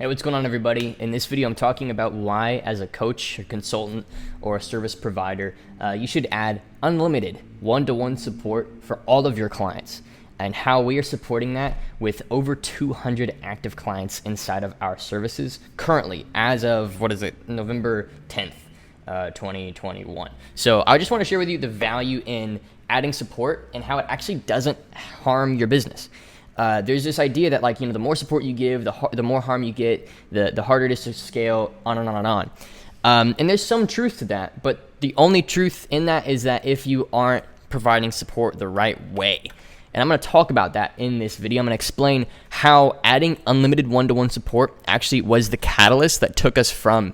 Hey, what's going on, everybody? In this video, I'm talking about why, as a coach, a consultant, or a service provider, you should add unlimited one-to-one support for all of your clients, and how we are supporting that with over 200 active clients inside of our services currently, as of, November 10th, 2021. So I just want to share with you the value in adding support and how it actually doesn't harm your business. There's this idea that, the more support you give, the more harm you get, the harder it is to scale, on and on and on. And there's some truth to that, but the only truth in that is that if you aren't providing support the right way. And I'm going to talk about that in this video. I'm going to explain how adding unlimited one-to-one support actually was the catalyst that took us from,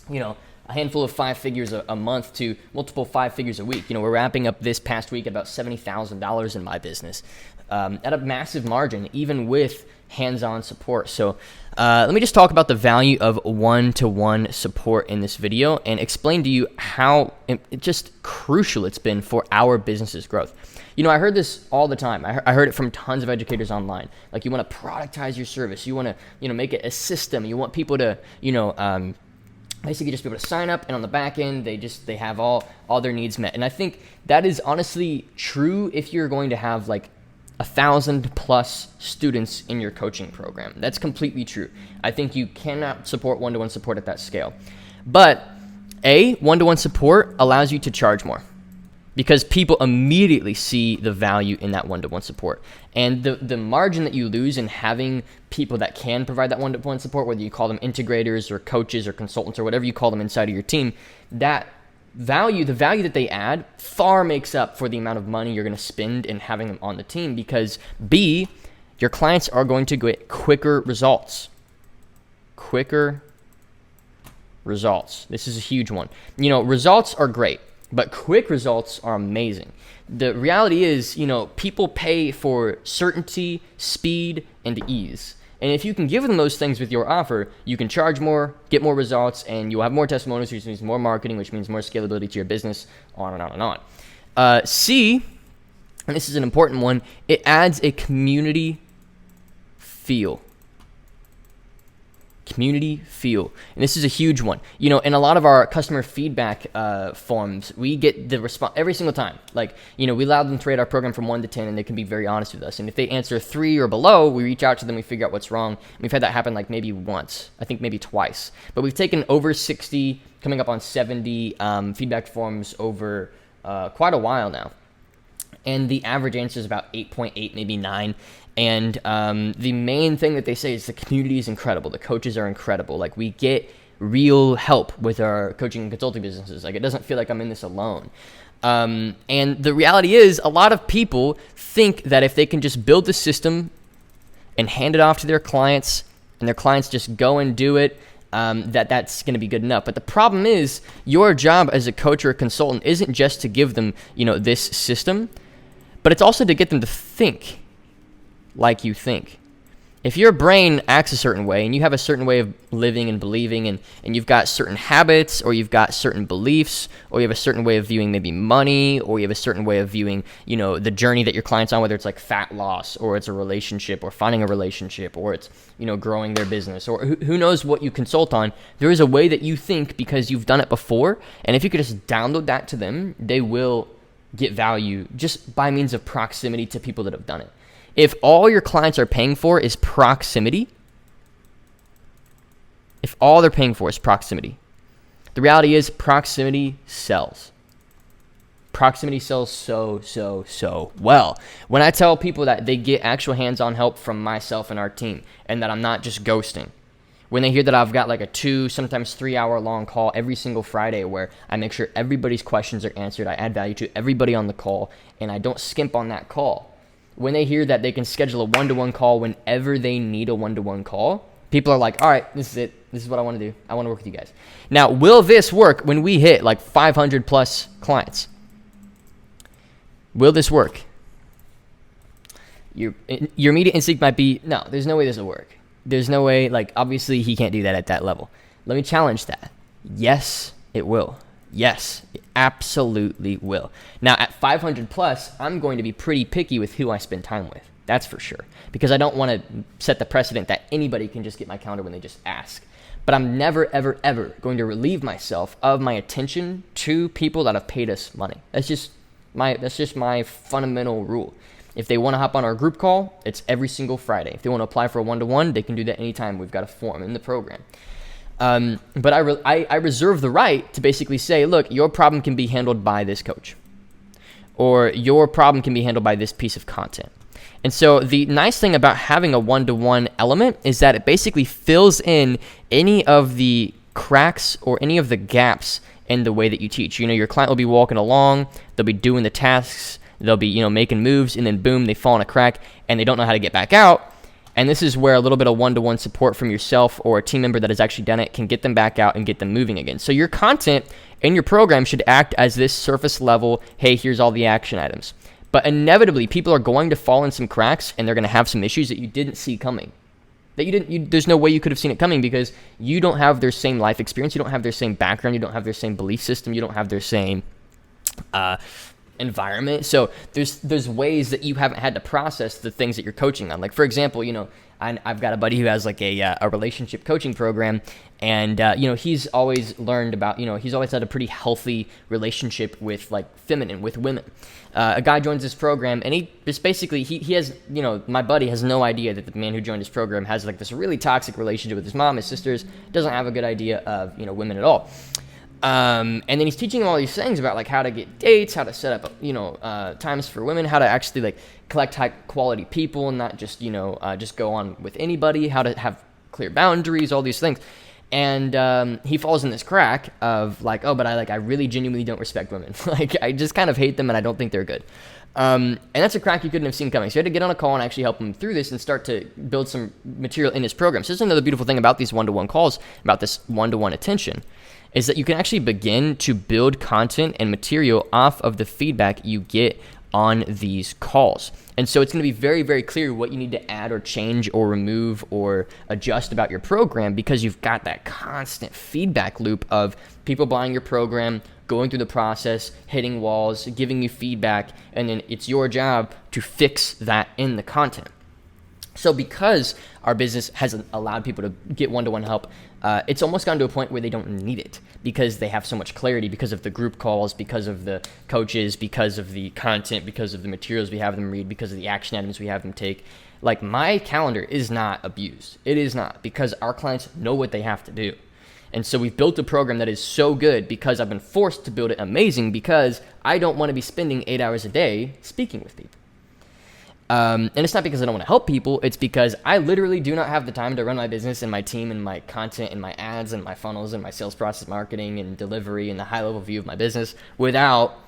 a handful of 5 figures a month to multiple 5 figures a week. We're wrapping up this past week at about $70,000 in my business, at a massive margin, even with hands-on support. So let me just talk about the value of one-to-one support in this video and explain to you how just crucial it's been for our business's growth. I heard this all the time. I heard it from tons of educators online. Like, you want to productize your service. You want to, make it a system. You want people to, basically just be able to sign up, and on the back end, they have all their needs met. And I think that is honestly true if you're going to have 1,000+ students in your coaching program. That's completely true. I think you cannot support one-to-one support at that scale. But one-to-one support allows you to charge more, because people immediately see the value in that one-to-one support. And the margin that you lose in having people that can provide that one-to-one support, whether you call them integrators or coaches or consultants or whatever you call them inside of your team, the value that they add far makes up for the amount of money you're going to spend in having them on the team, because your clients are going to get quicker results. Quicker results. This is a huge one. Results are great, but quick results are amazing. The reality is, people pay for certainty, speed, and ease. And if you can give them those things with your offer, you can charge more, get more results, and you'll have more testimonials, which means more marketing, which means more scalability to your business, on and on and on. C, and this is an important one, it adds a community feel. Community feel. And this is a huge one. In a lot of our customer feedback forms, we get the response every single time. We allow them to rate our program from 1 to 10, and they can be very honest with us. And if they answer 3 or below, we reach out to them, we figure out what's wrong. We've had that happen maybe once, I think maybe twice. But we've taken over 60, coming up on 70 feedback forms over quite a while now. And the average answer is about 8.8, maybe 9. And the main thing that they say is the community is incredible. The coaches are incredible. We get real help with our coaching and consulting businesses. It doesn't feel like I'm in this alone. And the reality is, a lot of people think that if they can just build the system and hand it off to their clients, and their clients just go and do it, that's going to be good enough. But the problem is, your job as a coach or a consultant isn't just to give them, this system, but it's also to get them to think like you think. If your brain acts a certain way, and you have a certain way of living and believing, and you've got certain habits, or you've got certain beliefs, or you have a certain way of viewing maybe money, or you have a certain way of viewing, the journey that your client's on, whether it's fat loss, or it's a relationship, or finding a relationship, or it's, growing their business, or who knows what you consult on. There is a way that you think because you've done it before, and if you could just download that to them, they will get value just by means of proximity to people that have done it. If all your clients are paying for is proximity, the reality is proximity sells. Proximity sells so well. When I tell people that they get actual hands-on help from myself and our team, and that I'm not just ghosting, when they hear that I've got a 2, sometimes 3 hour long call every single Friday where I make sure everybody's questions are answered, I add value to everybody on the call, and I don't skimp on that call. When they hear that they can schedule a one-to-one call whenever they need a one-to-one call, people are like, all right, this is it. This is what I want to do. I want to work with you guys. Now, will this work when we hit 500+ clients? Will this work? Your immediate instinct might be, no, there's no way this will work. There's no way, obviously he can't do that at that level. Let me challenge that. Yes, it will. Yes, it absolutely will. Now, at 500+, I'm going to be pretty picky with who I spend time with. That's for sure. Because I don't want to set the precedent that anybody can just get my calendar when they just ask. But I'm never, ever, ever going to relieve myself of my attention to people that have paid us money. That's just my fundamental rule. If they want to hop on our group call, it's every single Friday. If they want to apply for a one-to-one, they can do that anytime. We've got a form in the program. But I reserve the right to basically say, look, your problem can be handled by this coach, or your problem can be handled by this piece of content. And so the nice thing about having a one-to-one element is that it basically fills in any of the cracks or any of the gaps in the way that you teach. Your client will be walking along, they'll be doing the tasks, they'll be, making moves, and then boom, they fall in a crack and they don't know how to get back out. And this is where a little bit of one-to-one support from yourself or a team member that has actually done it can get them back out and get them moving again. So your content in your program should act as this surface level, hey, here's all the action items. But inevitably, people are going to fall in some cracks and they're going to have some issues that you didn't see coming. There's no way you could have seen it coming because you don't have their same life experience, you don't have their same background, you don't have their same belief system, you don't have their same environment. So there's ways that you haven't had to process the things that you're coaching on. Like, for example, I've got a buddy who has like a relationship coaching program, and he's always learned about, he's always had a pretty healthy relationship with with women. A guy joins this program, and he just basically he has, my buddy has no idea that the man who joined his program has like this really toxic relationship with his mom, his sisters, doesn't have a good idea of women at all. And then he's teaching him all these things about like how to get dates, how to set up, times for women, how to actually like collect high quality people and not just, just go on with anybody, how to have clear boundaries, all these things. And he falls in this crack of like, oh, but I really genuinely don't respect women. Like, I just kind of hate them and I don't think they're good. And that's a crack you couldn't have seen coming. So you had to get on a call and actually help him through this and start to build some material in his program. So this is another beautiful thing about these one-to-one calls, about this one-to-one attention, is that you can actually begin to build content and material off of the feedback you get on these calls. And so it's going to be very, very clear what you need to add or change or remove or adjust about your program, because you've got that constant feedback loop of people buying your program, going through the process, hitting walls, giving you feedback, and then it's your job to fix that in the content. So because our business has allowed people to get one-to-one help, it's almost gotten to a point where they don't need it because they have so much clarity because of the group calls, because of the coaches, because of the content, because of the materials we have them read, because of the action items we have them take. Like, my calendar is not abused. It is not, because our clients know what they have to do. And so we've built a program that is so good because I've been forced to build it amazing, because I don't want to be spending 8 hours a day speaking with people. And it's not because I don't want to help people. It's because I literally do not have the time to run my business and my team and my content and my ads and my funnels and my sales process marketing and delivery and the high level view of my business without,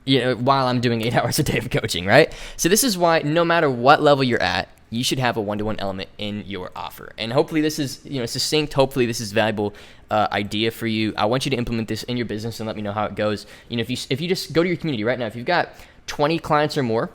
while I'm doing 8 hours a day of coaching, right? So this is why no matter what level you're at, you should have a one-to-one element in your offer. And hopefully this is, succinct. Hopefully this is a valuable idea for you. I want you to implement this in your business and let me know how it goes. If you just go to your community right now, if you've got 20 clients or more,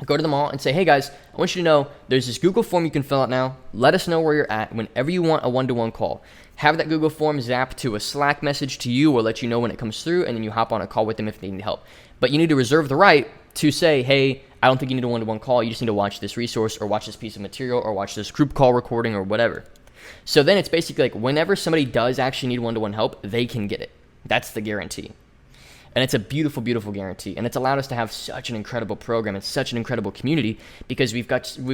go to them all and say, hey guys, I want you to know there's this Google form you can fill out now. Let us know where you're at whenever you want a one-to-one call. Have that Google form zap to a Slack message to you or let you know when it comes through, and then you hop on a call with them if they need help. But you need to reserve the right to say, hey, I don't think you need a one-to-one call. You just need to watch this resource or watch this piece of material or watch this group call recording or whatever. So then it's basically like whenever somebody does actually need one-to-one help, they can get it. That's the guarantee. And it's a beautiful, beautiful guarantee. And it's allowed us to have such an incredible program and such an incredible community because we've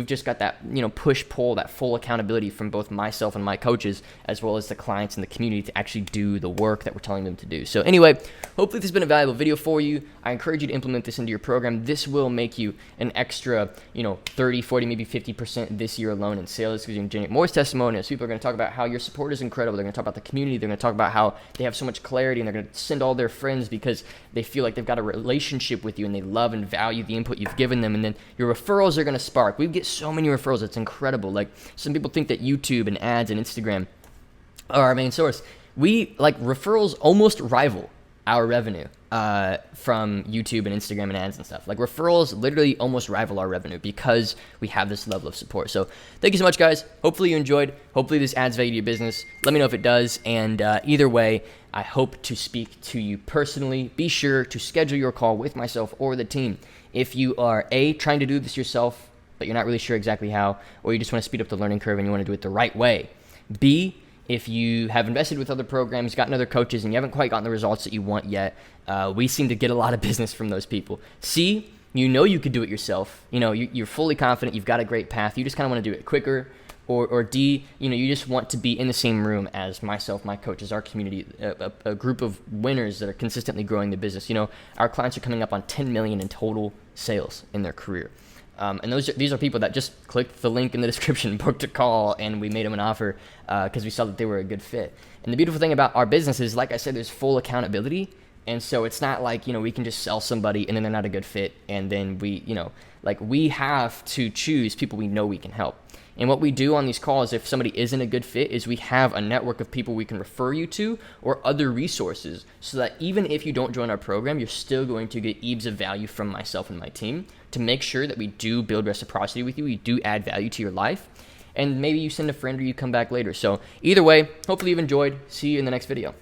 just got that, push-pull, that full accountability from both myself and my coaches, as well as the clients and the community to actually do the work that we're telling them to do. So anyway, hopefully this has been a valuable video for you. I encourage you to implement this into your program. This will make you an extra, 30, 40, maybe 50% this year alone in sales, because you can generate more testimonials. People are going to talk about how your support is incredible. They're going to talk about the community. They're going to talk about how they have so much clarity, and they're going to send all their friends because they feel like they've got a relationship with you and they love and value the input you've given them. And then your referrals are going to spark. We get so many referrals. It's incredible. Like, some people think that YouTube and ads and Instagram are our main source. Referrals almost rival our revenue from YouTube and Instagram and ads and stuff. Like, referrals literally almost rival our revenue because we have this level of support. So thank you so much, guys. Hopefully you enjoyed. Hopefully this adds value to your business. Let me know if it does. And either way, I hope to speak to you personally. Be sure to schedule your call with myself or the team. If you are trying to do this yourself, but you're not really sure exactly how, or you just want to speed up the learning curve and you want to do it the right way. B, if you have invested with other programs, gotten other coaches, and you haven't quite gotten the results that you want yet, we seem to get a lot of business from those people. C, you know you could do it yourself. You know, you're fully confident, you've got a great path, you just kind of want to do it quicker. Or D, you know, you just want to be in the same room as myself, my coaches, our community, a group of winners that are consistently growing the business. You know, our clients are coming up on 10 million in total sales in their career. And these are people that just clicked the link in the description, booked a call, and we made them an offer because we saw that they were a good fit. And the beautiful thing about our business is, like I said, there's full accountability. And so it's not like, you know, we can just sell somebody and then they're not a good fit. And then we, you know, like we have to choose people we know we can help. And what we do on these calls, if somebody isn't a good fit, is we have a network of people we can refer you to or other resources so that even if you don't join our program, you're still going to get eaves of value from myself and my team to make sure that we do build reciprocity with you. We do add value to your life. And maybe you send a friend or you come back later. So either way, hopefully you've enjoyed. See you in the next video.